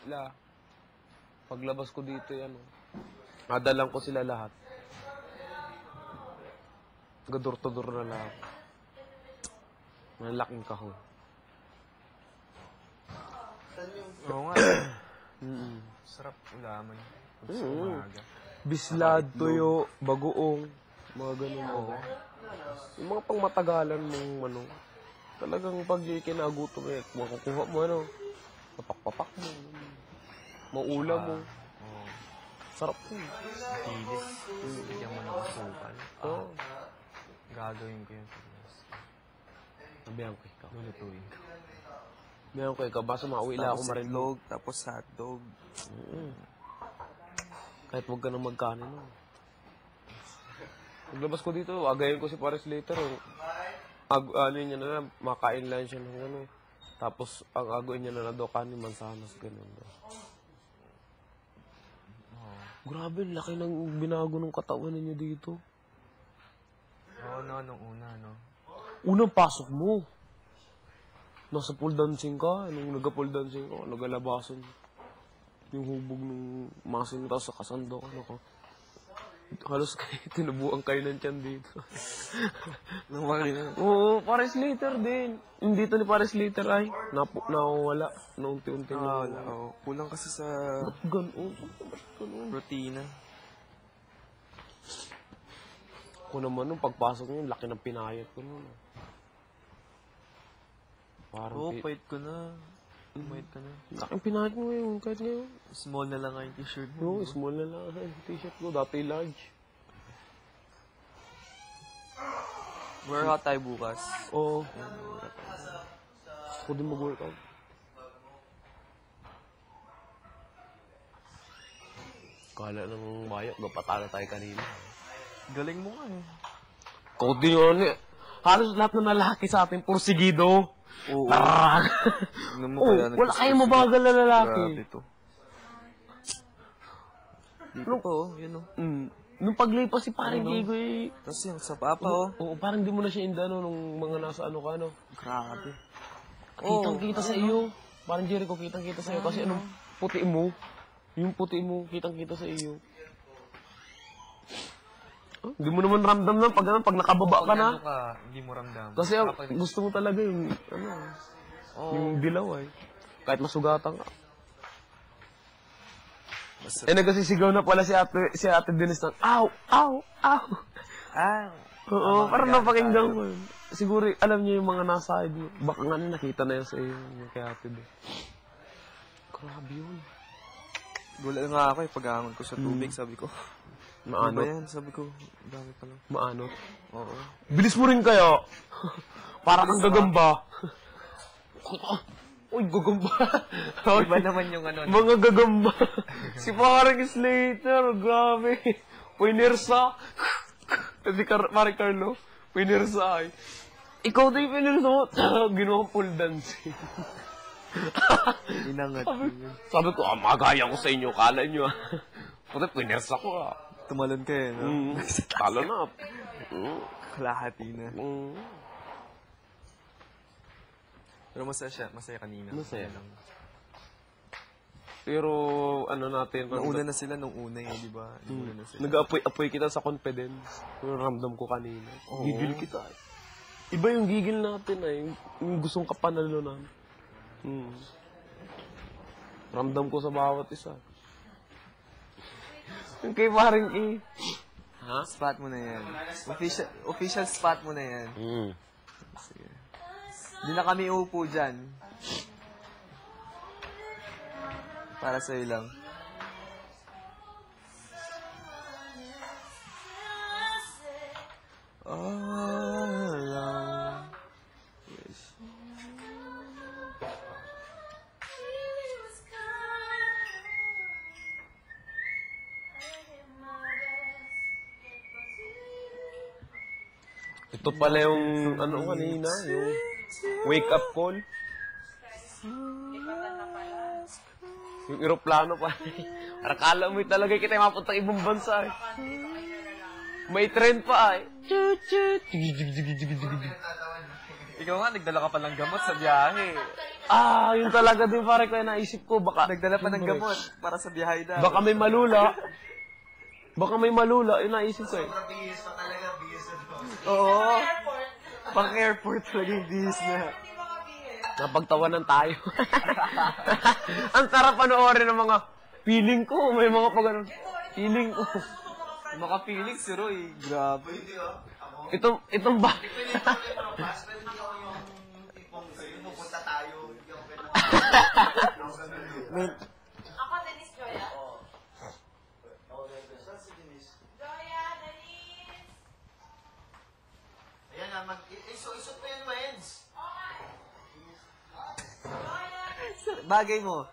sila. Paglabas ko dito, yan. Adalang ko sila lahat. Gador-todor na lahat. Malaking kahon. Oo nga. Sarap ulaman. Bislad, tuyo, bagoong, mga ganun. Yung mga pangmatagalan mong ano, talagang pag kinagutom makukuha mo papak-papak mo, maulam mo. Sarap yun. Tilis. Bigyan mo ng kasukal. Gagawin ko yun. Sabihan ko ikaw. Lulutuin ko. Sabihan ko ikaw, basta mauwi lang ako marin. Tapos itlog, tapos hotdog. Kahit huwag ka nang magkanin. Paglabas ko dito, agayin ko si Paris later. Ano niya na lang, makain lang siya ng ano. Tapos, ang aguin niya na daw kanin, mansanas, ganun daw. Grabe, laki ng binago ng katawan ninyo dito. Oo, nung una, no? Unang pasok mo. Nasa pole dancing ka. Nung nag-pole dancing ka, nagalabasan. Yung hubog ng masin, tapos sa kasando ka. Halos kayo, tinubuan kayo ng tiyan dito. Nung makina. Oo, Paris Slater din. Yung dito ni Paris Slater ay nawawala. Naunti-unti na. Oo. Kulang kasi sa Ganun. protina. Ako naman nung pagpasok niyo, laki ng pinayat ko nun. Parang pait ko na. Pait ka na. laking pinayat mo ngayon, kahit ngayon. Small na lang nga yung t-shirt mo. Oo, small na lang yung t-shirt ko. Dati large. Workout tayo bukas. Oo. Ako din mag-workout. Kala ng bayak, gapatala tayo kanina. Galing mo nga eh. Ikaw din yun eh. Halos lahat na lalaki sa atin, pursigido. Oo. Wala kayong mabagal na lalaki. Grabe to. Dito po, yun o. Nung paglipas si parang Gigo eh. Tapos yung sa papa o. Oo, parang di mo na siya indano nung mga nasa ano ka, ano. Grabe. Kitang-kita sa iyo. Parang Jericho, kitang-kita sa iyo. Kasi anong puti mo. Yung puti mo, kitang-kita sa iyo. Hindi mo naman ramdam na pag nakababa ka na. Hindi mo ramdam. Kasi gusto mo talaga yung, yung dilaw ay. Kahit masugatan ka. Nagsisigaw na pala si ate Denise ng, aw, aw, aw. Oo, parang napakinggan ko yun. Siguro, alam niyo yung mga nasa side mo. Baka nga nakita na yun sa iyo, yung kay ate Denise. Grabe yun. Gula nga ako eh, pag-aangon ko sa tubig, sabi ko. Maano? Ano ba yan? Sabi ko, dami pa lang. Maano? Oo. Bilis mo rin kaya. Para kang gagamba. Uy, gagamba. Iba naman yung ano. Mga gagamba. Si parang Slater, grabe. Pinersa. Kasi parang Carlo, pinersa ay. Ikaw din pinersa mo. Ginawa pole dancing. Inangat. Sabi ko, magaya ko sa inyo. Kala nyo Puti, pinersa ko Tumalon ka eh, no? Talo na. Kalahati na. Pero masaya kanina. Masaya lang. Pero, ano natin... Nauna na sila nung una eh, di ba? Nag-apoy kita sa confidence. Yung ramdam ko kanina. Gigil kita eh. Iba yung gigil natin eh. Yung gustong kapanalunan. Ramdam ko sa bawat isa. Yung kay parang Ha? Spot mo na yan. Official spot mo na yan. Sige. Hindi na kami uupo dyan. Para sa'yo lang. Ito pala yung, ano kanina, yung wake up call. Yung aeroplano pa. Akala mo talaga kita yung mapuntang ibang bansa eh. May trend pa eh. Ikaw nga, nagdala ka palang gamot sa biyahe. Yun talaga din pare ko yung naisip ko. Baka, Nagdala pa ng gamot para sa biyahe na. baka may malula. Baka may malula, yun naisip ko eh. Oo. Pang airport talaga yung bihis na. Napagtawanan tayo. Ang sarap panoorin ng mga feeling ko. May mga pag ano, feeling ko. Makapiling si Roy. Grabe. Itong ba? Ako, Denise Joya. Joya, Denise! Ayan na, isot mo yan, Wens. Bagay mo.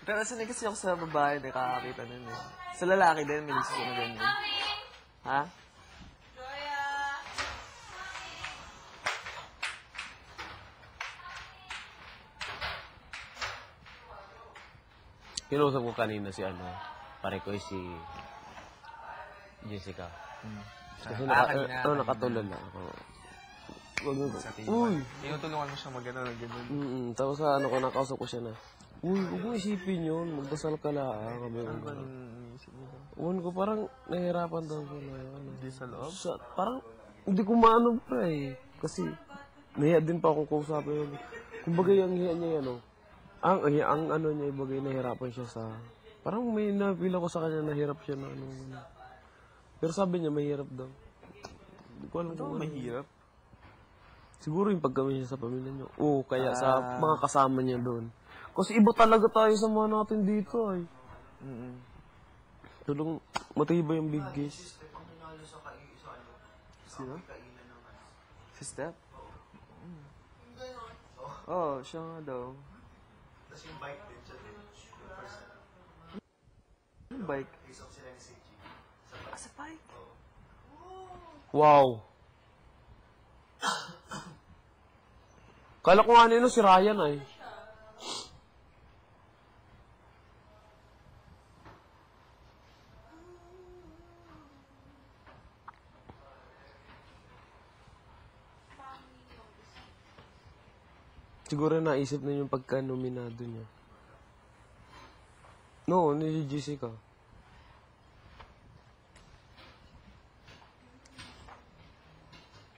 Pero sanay kasi ako sa babae, nakakakita nun eh. Sa lalaki din, may gusto na ganyan. Ha? Joya! Kinusap ko kanina si pare ko si Jessica. Kasi nakatulala ako. Wag mo. Uy! Tinutulungan mo siya mag-ano ng ganun. Tapos nakausap ko siya na, uy, huwag mo isipin yun, magdasal ka lang. Uwan ko, parang nahihirapan daw ko na Hindi sa loob? parang, hindi ko maano pa eh. Kasi, nahiya din pa akong kausapin yun. Kumbaga yung hiya niya yan, ang ano niya, ibagay, nahihirapan siya sa, parang may napila ko sa kanya, nahirap siya na ano. Pero sabi niya, mahirap daw. Hindi ko alam kung Mahirap. Siguro yung pagkami niya sa pamilya niyo. Oo, kaya sa mga kasama niya doon. Kasi iba talaga tayo sa mga natin dito ay. Tulong matibay yung big guys. Sino? Si Steph? Oo, siya nga daw. Tapos yung bike din siya din. Yung bike? Isok sila ni CG. Sa bike? Wow. Kala ko nga nino si Ryan ay. Siguro naisip na yung pagka-nominado niya. No, ni Jessica.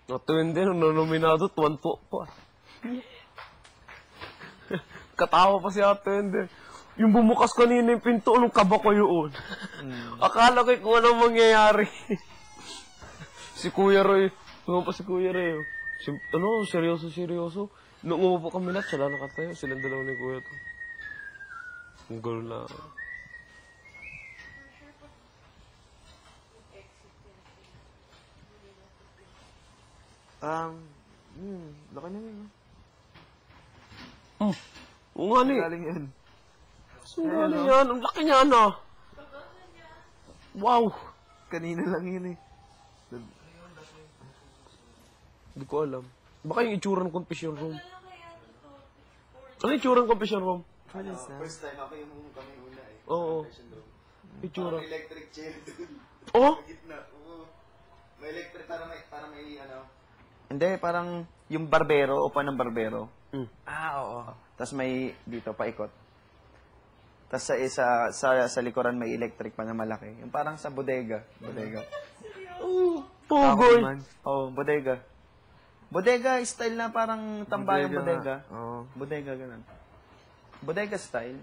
Hindi, nung nominado, tuwan-tuwa pa. Katawa pa si Ate Hindi. Yung bumukas kanina yung pinto, nung kaba ko yun. Akala ko kung anong mangyayari. Si Kuya Roy, pa si Kuya Roy. Seryoso. Nung umupo kami lahat, sila nakatayo. Silang dalawa ni Kuya to. Ang gulo na. Laki na yun. Oo nga ni. Galing yun. Ano yan? Ang laki niya, ano? Wow! Kanina lang yun eh. Hindi ko alam. Baka yung itsura ng confession room. Ano yung itsura ng confession room? First time ako yung kami una eh. Oo. Itsura. May electric chair dun. Oh? Sa gitna. Oo. May electric para may ano. Hindi, parang yung barbero, upa ng barbero. Oo. Tapos may dito, paikot. Tapos sa likuran may electric pa na malaki. Yung parang sa bodega. Pugoy! Oh, bodega. Bodega style na parang tambayang bodega. Oo. Bodega, ganun. Bodega style.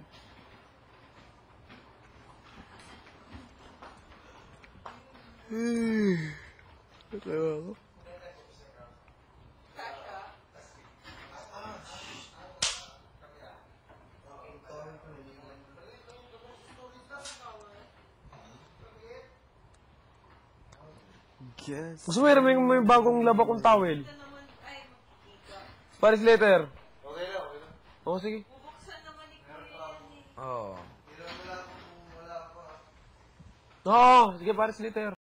Yes. Gusto mo may bagong laba kong towel? Paris letter. Okay lang. Oo, sige. Bubuksan naman ni Kuya yan eh. Oo. Oo, sige, Paris letter.